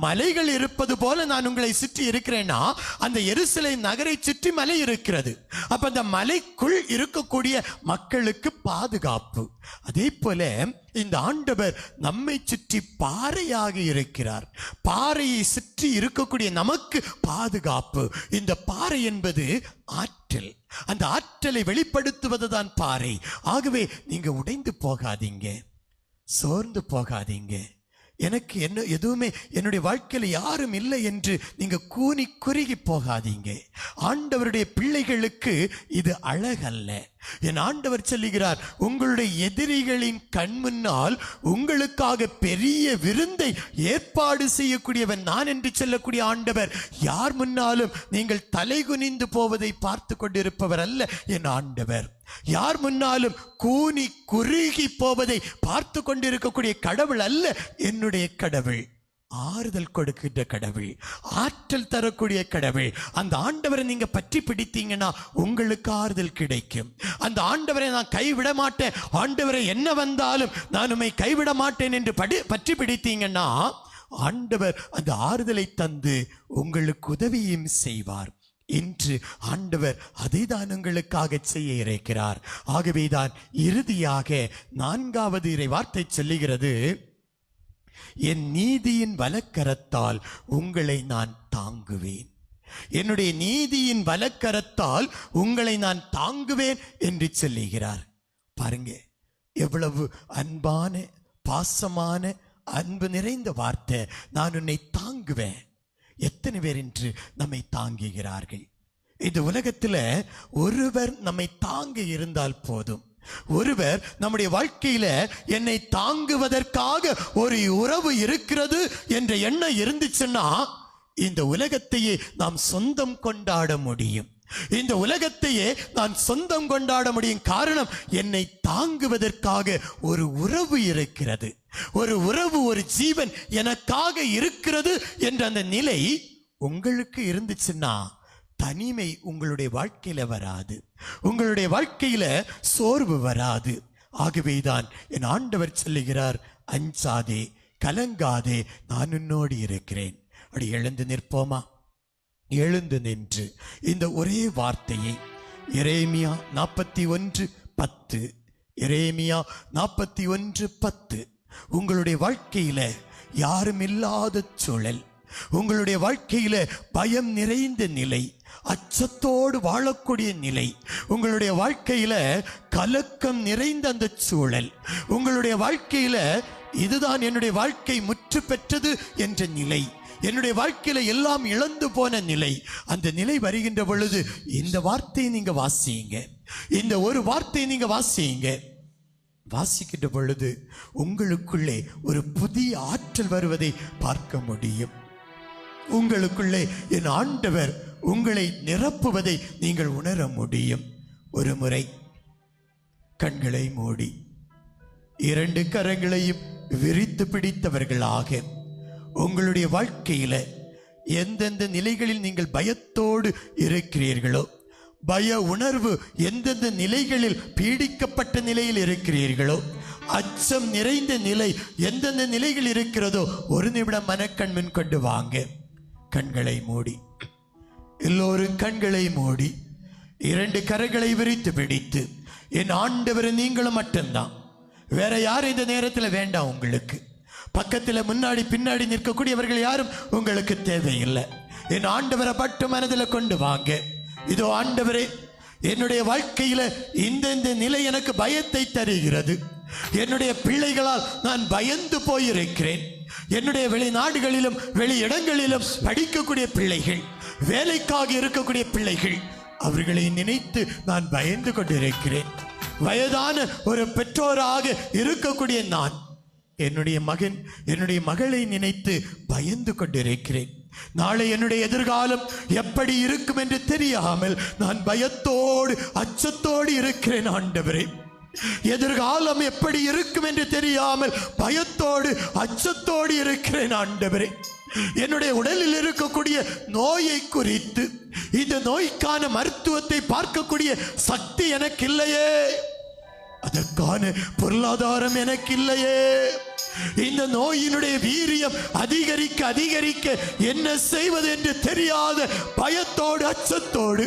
மலைகள் இருப்பது போல நான் உங்களை சுற்றி இருக்கிறேன்னா, அந்த எருசலேம் நகரை சுற்றி மலை இருக்கிறது. அப்ப அந்த மலைக்குள் இருக்கக்கூடிய மக்களுக்கு பாதுகாப்பு. அதே போல இந்த ஆண்டவர் நம்மை சுற்றி பாறையாக இருக்கிறார். பாறையை சுற்றி இருக்கக்கூடிய நமக்கு பாதுகாப்பு. இந்த பாறை என்பது ஆற்றல். அந்த ஆற்றலை வெளிப்படுத்துவதுதான் பாறை. ஆகவே நீங்க உடைந்து போகாதீங்க, சோர்ந்து போகாதீங்க. எனக்கு எதுவுமே என்னுடைய வாழ்க்கையில் யாரும் இல்லை என்று நீங்க கூனி குறுகி போகாதீங்க. ஆண்டவருடைய பிள்ளைகளுக்கு இது அழகல்ல. என் ஆண்டவர் சொல்லுகிறார், உங்களுடைய எதிரிகளின் கண் முன்னால் உங்களுக்காக பெரிய விருந்தை ஏற்பாடு செய்யக்கூடியவன் நான் என்று சொல்லக்கூடிய ஆண்டவர். யார் முன்னாலும் நீங்கள் தலைகுனிந்து போவதை பார்த்து கொண்டிருப்பவர் அல்ல என் ஆண்டவர். யார் முன்னாலும் கூனி குறுகி போவதை பார்த்து கொண்டிருக்கக்கூடிய கடவுள் அல்ல என்னுடைய கடவுள். ஆறுதல் கொடுக்கின்ற கடவுள், ஆற்றல் தரக்கூடிய கடவுள். அந்த ஆண்டவரை நீங்க பற்றி பிடித்தீங்கன்னா உங்களுக்கு ஆறுதல் கிடைக்கும். அந்த ஆண்டவரை நான் கைவிட மாட்டேன், ஆண்டவரை என்ன வந்தாலும் நான் உம்மை கைவிட மாட்டேன் என்று பற்றி பிடித்தீங்கன்னா ஆண்டவர் அந்த ஆறுதலை தந்து உங்களுக்கு உதவியும் செய்வார். இன்று ஆண்டவர் அதை தான் உங்களுக்காக செய்ய இருக்கிறார். ஆகவேதான் இறுதியாக 4வது இறை வார்த்தை சொல்லுகிறது, என் நீதியின் வலக்கரத்தால் உங்களை நான் தாங்குவேன். என்னுடைய நீதியின் வலக்கரத்தால் உங்களை நான் தாங்குவேன் என்று சொல்லுகிறார். பாருங்க, எவ்வளவு அன்பான, பாசமான, அன்பு நிறைந்த வார்த்தை. நான் உன்னை தாங்குவேன். எத்தனை பேர் இன்று நம்மை தாங்குகிறார்கள்? இந்த உலகத்தில் ஒருவர் நம்மை தாங்க இருந்தால் போதும். ஒருவர் நம்முடைய வாழ்க்கையில என்னை தாங்குவதற்காக ஒரு உறவு இருக்கிறது என்ற எண்ணம் இருந்துச்சுன்னா இந்த உலகத்தையே நாம் சொந்தம் கொண்டாட முடியும். இந்த உலகத்தையே நான் சொந்தம் கொண்டாட முடியும். காரணம், என்னை தாங்குவதற்காக ஒரு உறவு இருக்கிறது. ஒரு உறவு, ஒரு ஜீவன் எனக்காக இருக்கிறது என்ற அந்த நிலை உங்களுக்கு இருந்துச்சுன்னா தனிமை உங்களுடைய வாழ்க்கையில வராது, உங்களுடைய வாழ்க்கையில சோர்வு வராது. ஆகவேதான் என் ஆண்டவர் சொல்லுகிறார், அஞ்சாதே, கலங்காதே, நான் உன்னோடு இருக்கிறேன். அப்படி எழுந்து நிற்போமா? எழுந்து நின்று இந்த ஒரே வார்த்தையை எரேமியா 41:10, எரேமியா 41:10, உங்களுடைய வாழ்க்கையில யாரும் இல்லாத சூழல், உங்களுடைய வாழ்க்கையில பயம் நிறைந்த நிலை, அச்சத்தோடு வாழக்கூடிய நிலை, உங்களுடைய வாழ்க்கையில கலக்கம் நிறைந்த அந்த சூழல், உங்களுடைய வாழ்க்கையில இதுதான் என்னுடைய வாழ்க்கை முற்று பெற்றது என்ற நிலை, என்னுடைய வாழ்க்கையில எல்லாம் இழந்து போன நிலை, அந்த நிலை வருகின்ற பொழுது இந்த வார்த்தையை நீங்க வாசியுங்க. இந்த ஒரு வார்த்தையை நீங்க வாசியுங்க. வாசிக்கின்ற பொழுது உங்களுக்குள்ளே ஒரு புதிய ஆற்றல் வருவதை பார்க்க முடியும். உங்களுக்குள்ளே என் ஆண்டவர் உங்களை நிரப்புவதை நீங்கள் உணர முடியும். ஒரு முறை கண்களை மூடி 2 கரங்களையும் விரித்து பிடித்தவர்களாக உங்களுடைய வாழ்க்கையில எந்தெந்த நிலைகளில் நீங்கள் பயத்தோடு இருக்கிறீர்களோ, பய உணர்வு எந்தெந்த நிலைகளில் பீடிக்கப்பட்ட நிலையில் இருக்கிறீர்களோ, அச்சம் நிறைந்த நிலை எந்தெந்த நிலைகள் இருக்கிறதோ, ஒரு நிமிடம் மனக்கண் முன் கொண்டு வாங்க. கண்களை மூடி, எல்லோரும் கண்களை மூடி 2 கரங்களை விரித்து பிடித்து, என் ஆண்டவர் நீங்களும் மட்டும்தான், வேற யாரும் இந்த நேரத்தில் வேண்டாம். உங்களுக்கு பக்கத்தில் முன்னாடி பின்னாடி நிற்கக்கூடியவர்கள் யாரும் உங்களுக்கு தேவையில்லை. என் ஆண்டவரை மட்டும் மனதில் கொண்டு வாங்க. இதோ ஆண்டவரே, என்னுடைய வாழ்க்கையில இந்த நிலை எனக்கு பயத்தை தருகிறது. என்னுடைய பிள்ளைகளால் நான் பயந்து போயிருக்கிறேன். என்னுடைய வெளிநாடுகளிலும் வெளி இடங்களிலும் படிக்கக்கூடிய பிள்ளைகள், வேலைக்காக இருக்கக்கூடிய பிள்ளைகள், அவர்களை நினைத்து நான் பயந்து கொண்டிருக்கிறேன். வயதான ஒரு பெற்றோராக இருக்கக்கூடிய நான் என்னுடைய மகன், என்னுடைய மகளை நினைத்து பயந்து கொண்டிருக்கிறேன். நாளை என்னுடைய எதிர்காலம் எப்படி இருக்கும் என்று தெரியாமல் நான் பயத்தோடு அச்சத்தோடு இருக்கிறேன். ஆண்டவரே, எதிர்காலம் எப்படி இருக்கும் என்று தெரியாமல் பயத்தோடு அச்சத்தோடு இருக்கிறேன். ஆண்டவரே, என்னுடைய உடலில் இருக்கக்கூடிய நோயை குறித்து, இந்த நோய்க்கான மருத்துவத்தை பார்க்கக்கூடிய சக்தி எனக்கு இல்லையே, அதற்கான பொருளாதாரம் எனக்கு இல்லையே, இந்த நோயினுடைய வீரியம் அதிகரிக்க அதிகரிக்க என்ன செய்வது என்று தெரியாத பயத்தோடு அச்சத்தோடு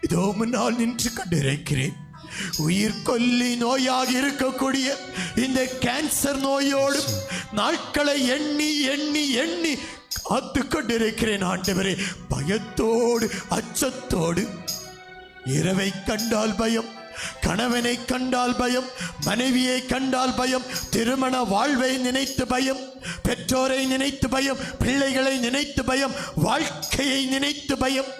இதோ முன்னால் நின்று கொண்டிருக்கிறேன். உயிர் கொல்லி நோயாக இருக்கக்கூடிய இந்த கேன்சர் நோயோடு நாட்களை எண்ணி எண்ணி எண்ணி காத்து கொண்டிருக்கிறேன். ஆண்டவரே, பயத்தோடு அச்சத்தோடு, இரவை கண்டால் பயம், கணவனை கண்டால் பயம், மனைவியை கண்டால் பயம், திருமண வாழ்வை நினைத்து பயம், பெற்றோரை நினைத்து பயம், பிள்ளைகளை நினைத்து பயம், வாழ்க்கையை நினைத்து பயம்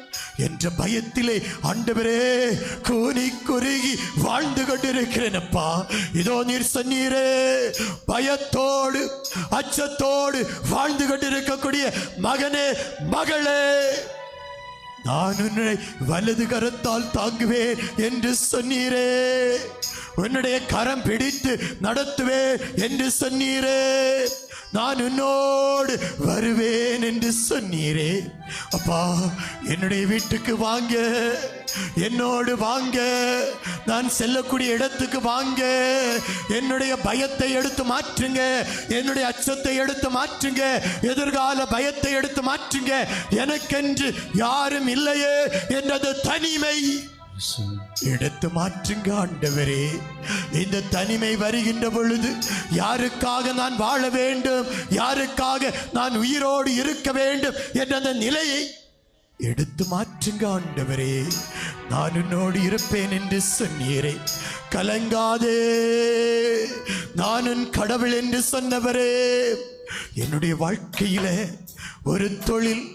என்ற பயத்திலே ஆண்டவரே கூனி குறுகி வாழ்ந்து கொண்டிருக்கிறேன். அப்பா, இதோ நீர் சொன்னீரே, பயத்தோடு அச்சத்தோடு வாழ்ந்து கொண்டிருக்கக்கூடிய மகனே, மகளே, நான் உன்னை வலது கரத்தால் தாங்குவேன் என்று சொன்னீரே, உன்னுடைய கரம் பிடித்து நடத்துவேன் என்று சொன்னீரே, நான் உன்னோடு வருவேன் என்று சொன்னீரே. அப்பா, என்னுடைய வீட்டுக்கு வாங்க, என்னோடு வாங்க, நான் செல்லக்கூடிய இடத்துக்கு வாங்க, என்னுடைய பயத்தை எடுத்து மாற்றுங்க, என்னுடைய அச்சத்தை எடுத்து மாற்றுங்க, எதிர்கால பயத்தை எடுத்து மாற்றுங்க. எனக்கென்று யாரும் இல்லையே என்றது தனிமை எடுத்து மாற்றுங்க. ஆண்டவரே, இந்த தனிமை வருகின்ற பொழுது யாருக்காக நான் வாழ வேண்டும், யாருக்காக நான் உயிரோடு இருக்க வேண்டும் என்ற அந்த நிலையை எடுத்து மாற்றுங்க. ஆண்டவரே, நான் உன்னோடு இருப்பேன் என்று சொன்னீரே, கலங்காதே, நான் உன் கடவுள் என்று சொன்னவரே, என்னுடைய வாழ்க்கையில ஒரு தொழில்,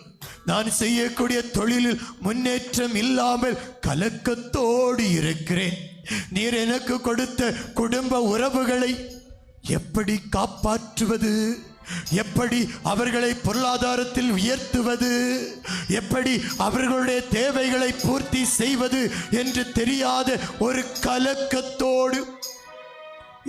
நான் செய்யக்கூடிய தொழிலில் முன்னேற்றம் இல்லாமல் கலக்கத்தோடு இருக்கிறேன். நீர் எனக்கு கொடுத்த குடும்ப உறவுகளை எப்படி காப்பாற்றுவது எப்படி அவர்களை பொருளாதாரத்தில் உயர்த்துவது, எப்படி அவர்களுடைய தேவைகளை பூர்த்தி செய்வது என்று தெரியாத ஒரு கலக்கத்தோடு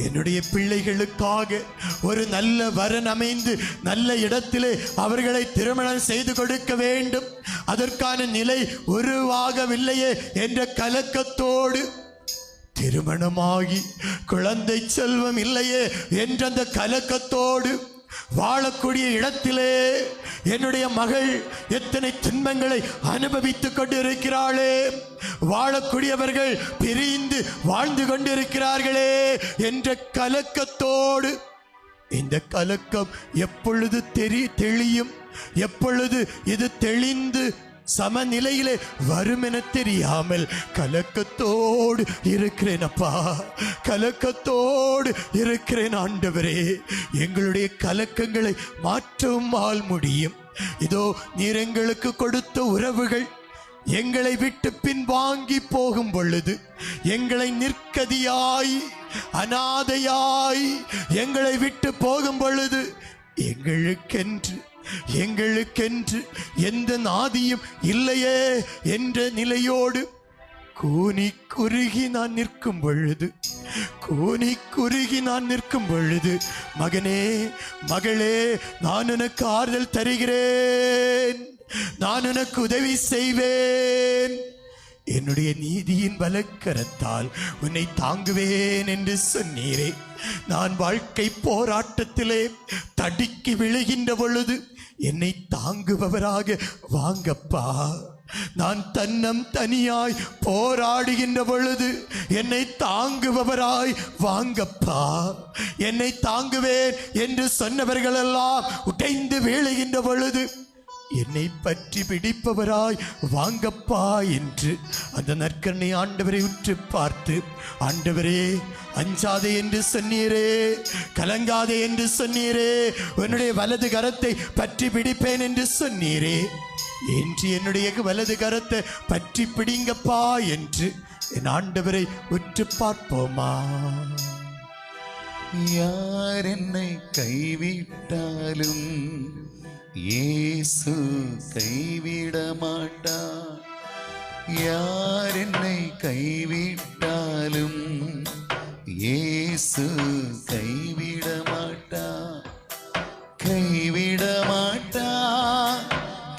என்னுடைய பிள்ளைகளுக்காக ஒரு நல்ல வரன் அமைந்து நல்ல இடத்திலே அவர்களை திருமணம் செய்து கொடுக்க வேண்டும், அதற்கான நிலை உருவாகவில்லையே என்ற கலக்கத்தோடு, திருமணமாகி குழந்தை செல்வம் இல்லையே என்ற அந்த கலக்கத்தோடு வாழக்கூடிய இடத்திலே என்னுடைய மகள் எத்தனை துன்பங்களை அனுபவித்துக் கொண்டிருக்கிறாளே, வாழக்கூடியவர்கள் பிரிந்து வாழ்ந்து கொண்டிருக்கிறார்களே என்ற கலக்கத்தோடு, இந்த கலக்கம் எப்பொழுது தெளியும், எப்பொழுது இது தெளிந்து சமநிலையிலே வரும் என தெரியாமல் கலக்கத்தோடு இருக்கிறேன் அப்பா, கலக்கத்தோடு இருக்கிறேன் ஆண்டவரே. எங்களுடைய கலக்கங்களை மாற்றமால் முடியும். இதோ நீர் எங்களுக்கு கொடுத்த உறவுகள் எங்களை விட்டு பின் வாங்கி போகும் பொழுது, எங்களை நிற்கதியாய் அனாதையாய் எங்களை விட்டு போகும் பொழுது, எங்களுக்கென்று எந்த நாதியும் இல்லையே என்ற நிலையோடு கூனி குறுகி நான் நிற்கும் பொழுது, மகனே மகளே, நான் உனக்கு ஆறுதல் தருகிறேன், நான் உனக்கு உதவி செய்வேன், என்னுடைய நீதியின் வலக்கரத்தால் உன்னை தாங்குவேன் என்று சொன்னீரே. நான் வாழ்க்கை போராட்டத்திலே தடுக்கி விழுகின்ற பொழுது என்னை தாங்குபவராக வாங்கப்பா. நான் தனியாய் போராடுகின்ற பொழுது என்னை தாங்குபவராய் வாங்கப்பா. என்னை தாங்குவேன் என்று சொன்னவர்கள் எல்லாம் உடைந்து வீழுகின்ற பொழுது என்னை பற்றி பிடிப்பவராய் வாங்கப்பா என்று அந்த நற்கருணை ஆண்டவரை உற்று பார்த்து, ஆண்டவரே அஞ்சாதே என்று சொன்னீரே, கலங்காதே என்று சொன்னீரே, உன்னுடைய வலது கரத்தை பற்றி பிடிப்பேன் என்று சொன்னீரே, என்று என்னுடைய வலது கரத்தை பற்றி பிடிங்கப்பா என்று என் ஆண்டவரை உற்று பார்ப்போமா. யார் என்னை கைவிட்டாலும் இயேசு கைவிட மாட்டார். யார் என்னை கைவிட்டாலும் இயேசு கைவிட மாட்டார். கைவிட மாட்டார்,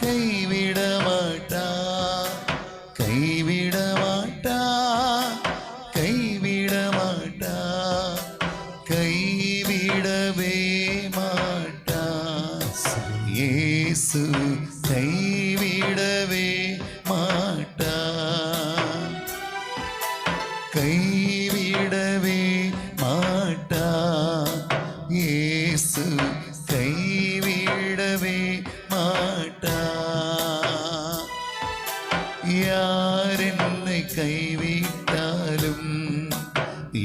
கைவிட மாட்டார், கைவிட மாட்டார், கைவிட மாட்டார், கைவிடவே மாட்டார். இயேசு கைவிடவே மாட்டார், கைவிடவே மாட்டார். இயேசு கைவிடவே மாட்டார். யார் என்னை கைவிட்டாலும்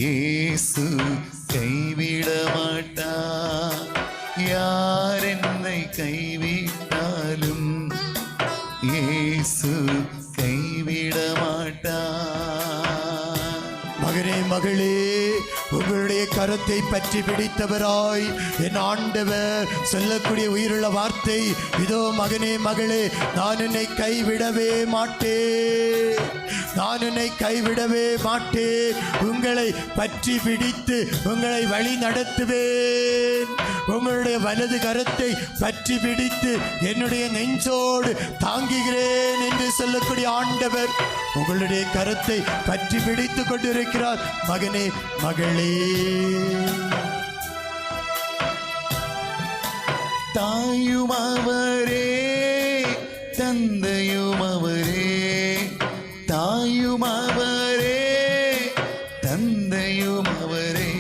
இயேசு கைவிட மாட்டார். யார் என்னை கைவிட்டாலும் இயேசு கைவிட மாட்டார். மகனே மகளே, உங்களுடைய கரத்தை பற்றி பிடித்தவராய் என் ஆண்டவர் சொல்லக்கூடிய உயிருள்ள வார்த்தை இதோ, மகனே மகளே, நான் உன்னை கைவிடவே மாட்டேன், நான் உன்னை கைவிடவே மாட்டேன், உங்களை பற்றி பிடித்து உங்களை வழி நடத்துவேன், உங்களுடைய வலது கரத்தை பற்றி பிடித்து என்னுடைய நெஞ்சோடு தாங்குகிறேன் என்று சொல்லக்கூடிய ஆண்டவர் உங்களுடைய கரத்தை பற்றி பிடித்துக் கொண்டிருக்கிறார். மகனே மகளே, தாயும் அவரே, தந்தையும் அவரே, தாயும் அவரே, தந்தையும் அவரே,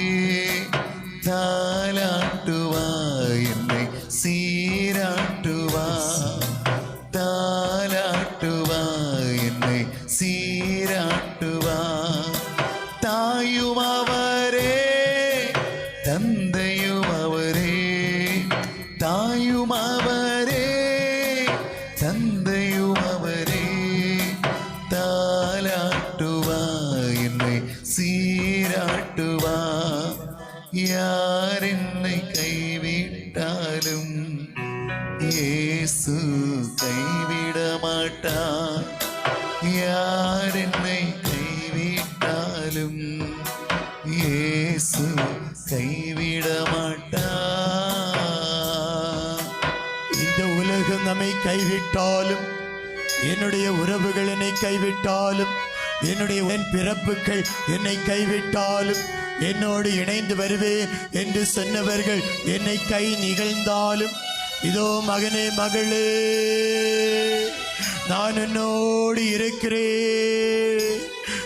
தாலாட்டுவாய் என்னை சீராட்டுவாய், தாலாட்டுவாய் என்னை சீராட்டுவாய். தாயும் அவரே, தந்தையும் அவரே, தாயும் அவரே, இயேசு கைவிட மாட்டார். யார் என்னை கைவிட்டாலும் இயேசு கைவிட மாட்டார். இந்த உலகம் நம்மை கைவிட்டாலும், என்னுடைய உறவுகள் என்னை கைவிட்டாலும், என்னுடைய பிறப்புகள் என்னை கைவிட்டாலும், என்னோடு இணைந்து வருவேன் என்று சொன்னவர்கள் என்னை கை நிகழ்ந்தாலும், இதோ மகனே மகளே, நான் என்னோடு இருக்கிறேன்,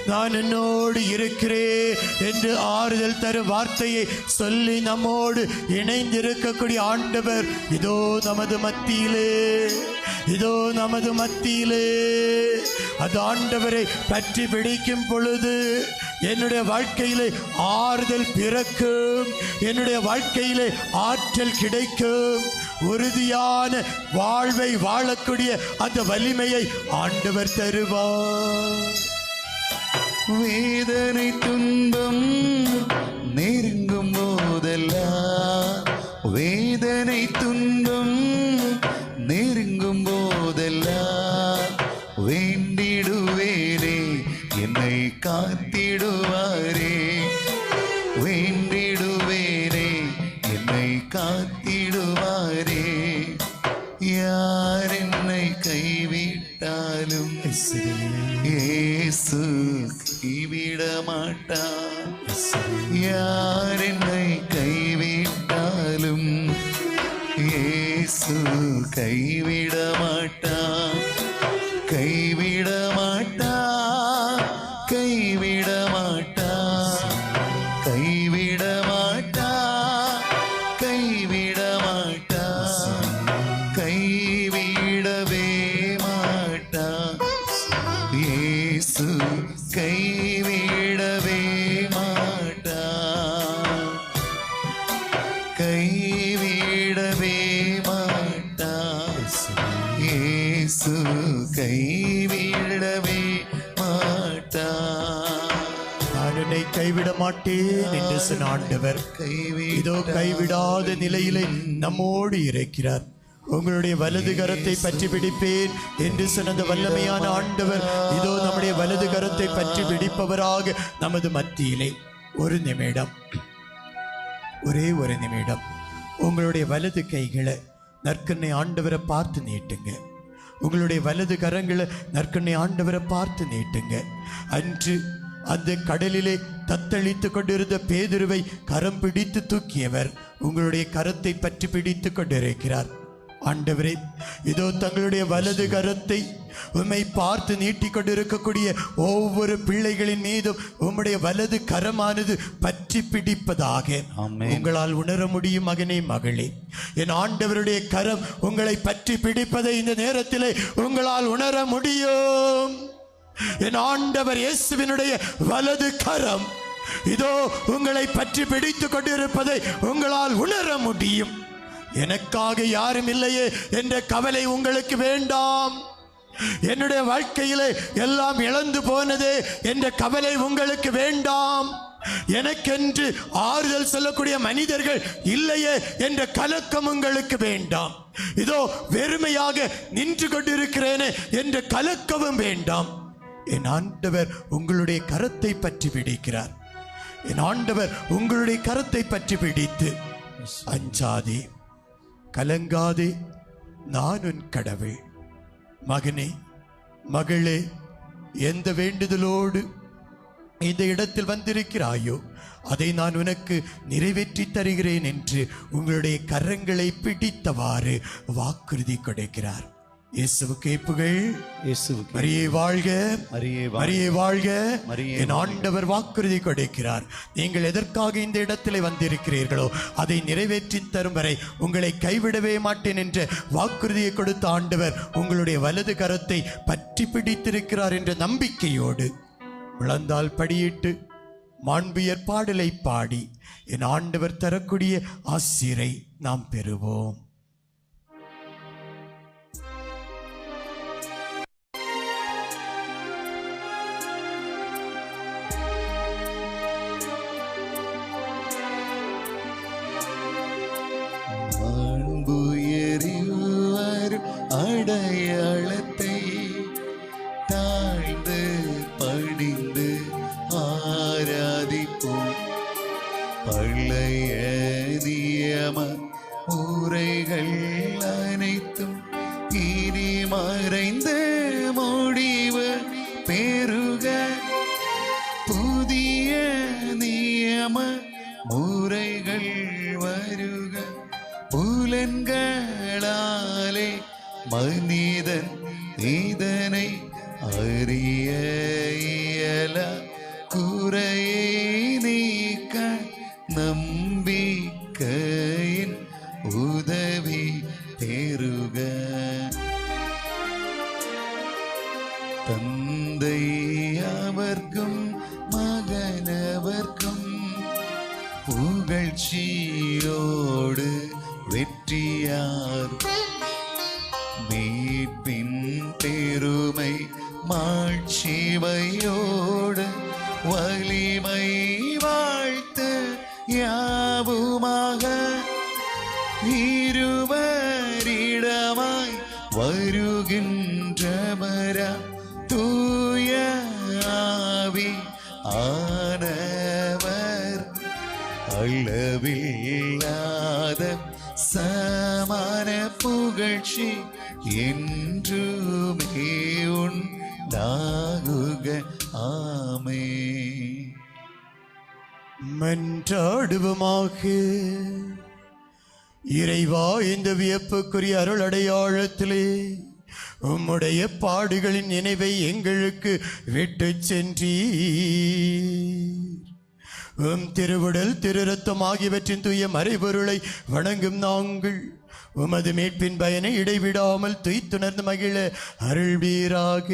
நான் என்னோடு இருக்கிறேன் என்று ஆறுதல் தரும் வார்த்தையை சொல்லி நம்மோடு இணைந்திருக்கக்கூடிய ஆண்டவர் இதோ நமது மத்தியிலே, இதோ நமது மத்தியிலே. அது ஆண்டவரை பற்றி பிடிக்கும் பொழுது என்னுடைய வாழ்க்கையிலே ஆறுதல் பிறக்கும், என்னுடைய வாழ்க்கையிலே ஆற்றல் கிடைக்கும், உறுதியான வாழ்வை வாழக்கூடிய அந்த வலிமையை ஆண்டவர் தருவார். வேதனை துன்பம் நெருங்கும் போதெல்லாம், வேதனை துன்பம் நெருங்கும் போதெல்லாம் வேண்டிடுவேனே என்னை காத்திடுவாரே, வேண்டிடுவேனே என்னை காத்திடுவாரே. யார் என்னை கைவிட்டாலும் இயேசு கைவிட மாட்டார். யார் என்னை கைவிட்டாலும் இயேசு கைவிட மாட்டார், கைவிட மாட்டார், கைவிட மாட்டார், கைவிட மாட்டார், கைவிட மாட்டார், கைவிடவே மாட்டார். இயேசு கைவிடவே மாட்டார், கைவிடவே மாட்டார். இயேசு கைவிடவே மாட்டார். நான் என்னை கைவிட மாட்டேன் என்று சொன்ன ஆண்டவர் இதோ கைவிடாத நிலையிலே நம்மோடு இருக்கிறார். உங்களுடைய வலது கரத்தை பற்றி பிடிப்பேன் என்று சொன்ன வல்லமையான ஆண்டவர் இதோ நம்முடைய வலது கரத்தை பற்றி பிடிப்பவராக நமது மத்தியிலே. ஒரு நிமிடம், ஒரே ஒரு நிமிடம் உங்களுடைய வலது கைகளை நற்கண்ணை ஆண்டவரை பார்த்து நீட்டுங்க. உங்களுடைய வலது கரங்களை நற்கண்ணை ஆண்டவரை பார்த்து நீட்டுங்க. அன்று அந்த கடலிலே தத்தளித்து கொண்டிருந்த பேதுருவை கரம் பிடித்து தூக்கியவர் உங்களுடைய கரத்தை பற்றி பிடித்து கொண்டிருக்கிறார். ஆண்டவரே, இதோ தங்களுடைய வலது கரத்தை உம்மை பார்த்து நீட்டிக் கொண்டிருக்கக்கூடிய ஒவ்வொரு பிள்ளைகளின் மீதும் உம்முடைய வலது கரமானது பற்றி பிடிப்பதாக உங்களால் உணர முடியும். மகனே மகளே, என் ஆண்டவருடைய கரம் உங்களை பற்றி பிடிப்பதை இந்த நேரத்திலே உங்களால் உணர முடியும். என் ஆண்டவர் இயேசுவினுடைய வலது கரம் இதோ உங்களை பற்றி பிடித்துக் கொண்டிருப்பதை உங்களால் உணர முடியும். எனக்காக யாரும் இல்லையே என்ற கவலை உங்களுக்கு வேண்டாம். என்னுடைய வாழ்க்கையிலே எல்லாம் இழந்து போனதே என்ற கவலை உங்களுக்கு வேண்டாம். எனக்கென்று ஆறுதல் சொல்லக்கூடிய மனிதர்கள் இல்லையே என்ற கலக்கம் உங்களுக்கு வேண்டாம். இதோ வெறுமையாக நின்று கொண்டிருக்கிறேனே என்ற கலக்கமும் வேண்டாம். என் ஆண்டவர் உங்களுடைய கரத்தை பற்றி பிடிக்கிறார். என் ஆண்டவர் உங்களுடைய கரத்தை பற்றி பிடித்து, அஞ்சாதே, கலங்காதே, நான் உன் கடவுள். மகனே மகளே, எந்த வேண்டுதலோடு இந்த இடத்தில் வந்திருக்கிறாயோ அதை நான் உனக்கு நிறைவேற்றி தருகிறேன் என்று உங்களுடைய கரங்களை பிடித்தவாறு வாக்குறுதி கொடுக்கிறார். இயேசுவுக்கு புகழ், மரியே வாழ்க, மரியே வாழ்க. என் ஆண்டவர் வாக்குறுதி கொடுக்கிறார். நீங்கள் எதற்காக இந்த இடத்திலே வந்திருக்கிறீர்களோ அதை நிறைவேற்றி தரும் வரை உங்களை கைவிடவே மாட்டேன் என்ற வாக்குறுதியை கொடுத்த ஆண்டவர் உங்களுடைய வலது கரத்தை பற்றி பிடித்திருக்கிறார் என்ற நம்பிக்கையோடு முழந்தால் படியிட்டு மாண்பியர் பாடலை பாடி என் ஆண்டவர் தரக்கூடிய ஆசீரை நாம் பெறுவோம். மாண்புயரில் அடையாளத்தை தாழ்ந்து பணிந்து ஆராதிப்போம். பழைய நியம முறைகள் அனைத்தும் இனி மறைந்து முடிவு பெருக. புதிய நியம முறைகள் வருக. புலன்களாலே மனிதன் இதனை அறிய இயல. குறையை நீக்க நம்பிக்கையின் உதவி பெருக. தந்தை அவர்க்கும் மகனவர்க்கும் புகழ்ச்சியோடு வெற்றியார். மீட்பின் பெருமை மாட்சிமையோடு வலிமை வாழ்த்து யாவுமாக. இருவரிடமாய் வருகின்றவரா தூய ஆவி ஆனவர். அளவில்லாத சமான புகழ்ச்சி என்றுமே உண்டாகுக. ஆமென். மன்றாடுவோமாக. இறைவா, இந்த வியப்புக்குரிய அருள் அடையாளத்திலே உம்முடைய பாடுகளின் நினைவை எங்களுக்கு விட்டு சென்றீர். உம் திருவுடல் திருரத்தம் ஆகியவற்றின் தூய மறைபொருளை வணங்கும் நாங்கள் உமது மீட்பின் பயனை இடைவிடாமல் துய்த்துணர்ந்து மகிழ அருள்வீராக.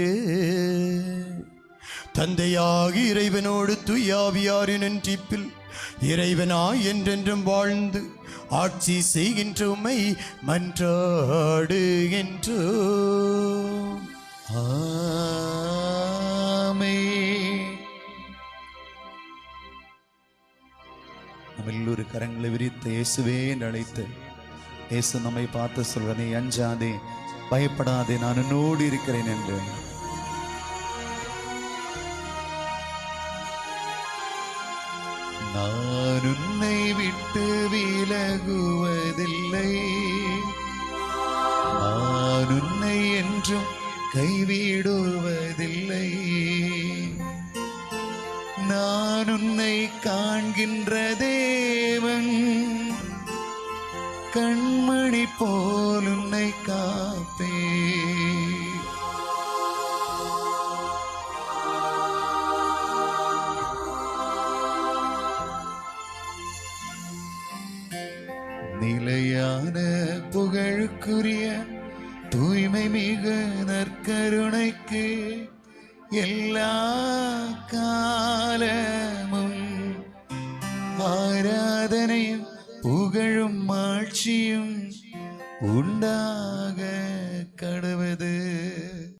தந்தையாகி இறைவனோடு தூயாவியாரின் ஒன்றிப்பில் இறைவனாய் என்றென்றும் வாழ்ந்து ஆட்சி செய்கின்ற உம்மை மன்றாடுகின்றோம். ஆமென். நம்ம எல்லோரும் கரங்களை விரித்து இயேசுவே என்று அழைத்து, இயேசு நம்மை பார்த்து சொல்ற, நீ அஞ்சாதே, பயப்படாதே, நான் உன்னோடு இருக்கிறேன் என்று. நான் உன்னை விட்டு விலகுவதில்லை, நான் உன்னை என்றும் கைவிடுவதில்லை. நான் உன்னை காண்கின்ற தேவன், கண்மணி போல் உன்னை காப்பே. நிலையான புகழுக்குரிய தூய்மை மிகு நற்கருணைக்கு எல்லா காலமும் ஆராதனையும் புகழும் ஆட்சியும் உண்டாக கடவுள்.